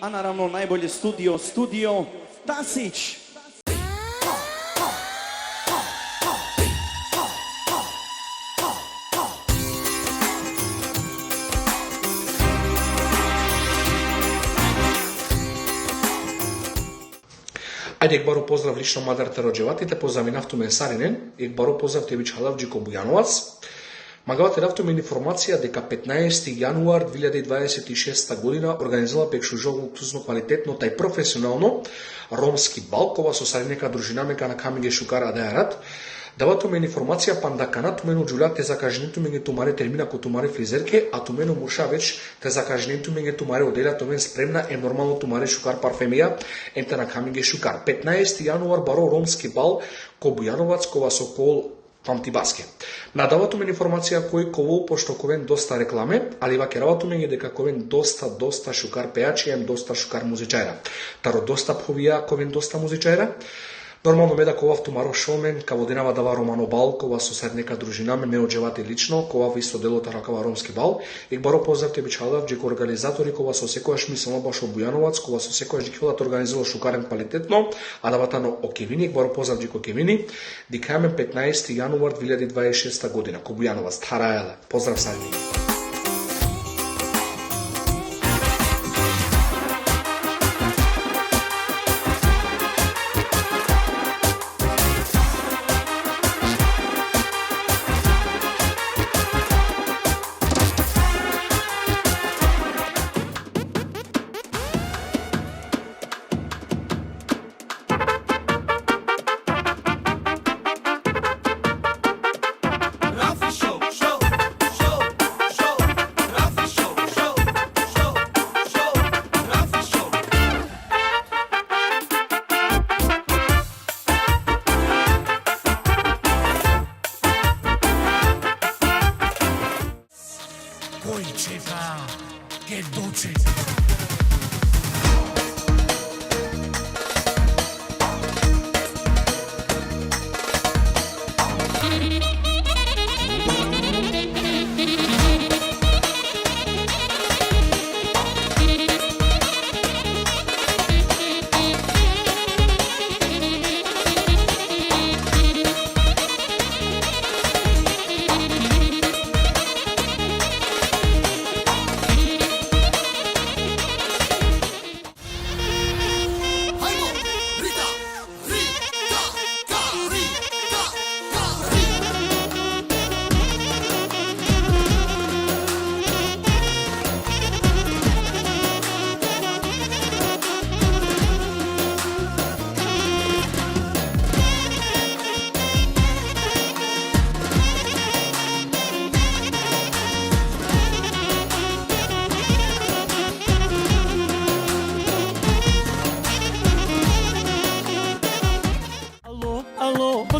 A naravno najbolje studio Tasić. Ајде, ек бару поздрав лично мадарте роđеватите, позаминавту мен Саринен, ек бару поздрав Тебич Халавџико Бујановац. Магавате давту мен информација дека 15. јануар 2026 година организала пекшужовно квалитетно тај професионално ромски бал, кога со Саринека дружинамека на Камиге Шукара Адајарат. Давату мен информација пандакана, тумену джулјак те закажнету менге тумаре термина ко тумаре фризерке, а тумену муша веч те закажнету менге тумаре оделя томен спремна е нормално тумаре Шукар парфемија, ента на Камиге Шукар. 15. јануар баро ромски бал ко Бујановац, кова со кол Памтибаске. Надавату мен информација кој ковол пошто ковен доста рекламе, али вакеравату мен е дека ковен доста Шукар пејачи, ем доста Шукар музичајра. Таро доста пховија ковен доста музичајра. Нормално ме да ковав тумаро шоумен, каво денава дава Романо бал, кова со среднека дружина ме оđевате лично, ковав исто делота ракава ромски бал. Ек баро поздрав Тебич Халавџико организатори, кова со секојаш мислено башо Бујановац, кова со секојаш диквилат организирало Шукарен квалитетно, а даватано Окевини, ек баро поздрав Джико Кевини, дикамен 15. јануар 2026 година, ко Бујановац, Тарајале. Поздрав Сарини. Che dolce.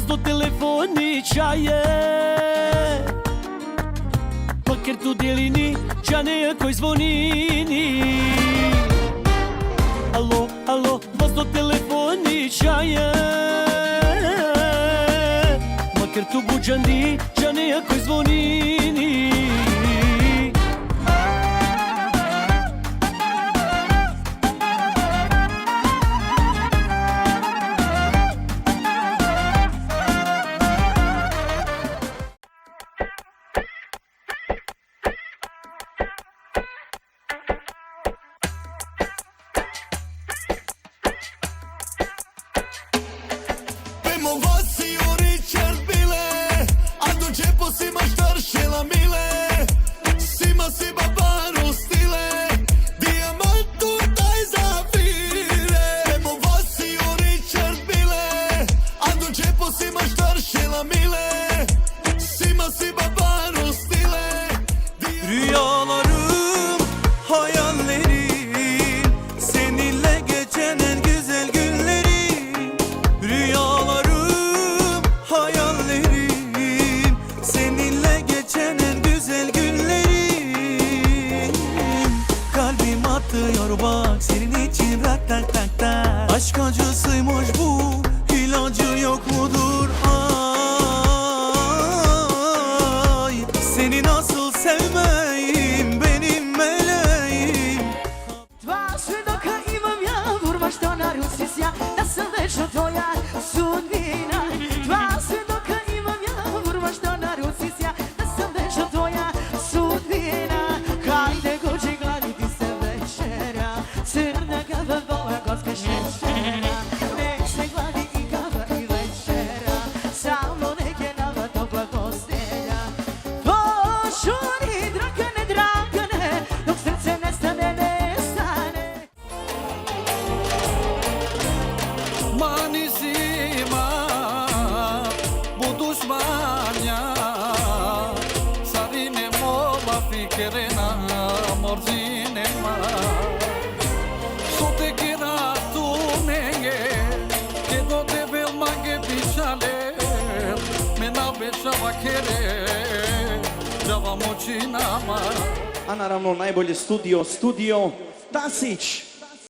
Do telefoni čaje, makar tu delini čane koji zvonini. Alo, vas do telefoni čaje, makar tu buđandi čane koji zvonini. Rüyalarım, hayallerim, seninle geçen en güzel günlerim. Rüyalarım, hayallerim, seninle geçen en güzel günlerim. Kalbim atıyor bak senin için rak tak tak tak. Aşk acısıymış bu, ilacı yok mudur? Seni nasıl sevmeyim benim meleğim. Dwa, trzy do crna kava, vola kocka šećera. Nek se gladi i kava i večera, samo nek je nama topla postelja. Požuri, Dragane, Dragane, dok srce nestane, nestane. Mani zima, buduš manja, sarine moba fikerena, morzine ma. Sote kira tu nenge, ke do te vel mange pichale, mena bešava kere, java moćina ma. A naravno najbolje studio Tasić.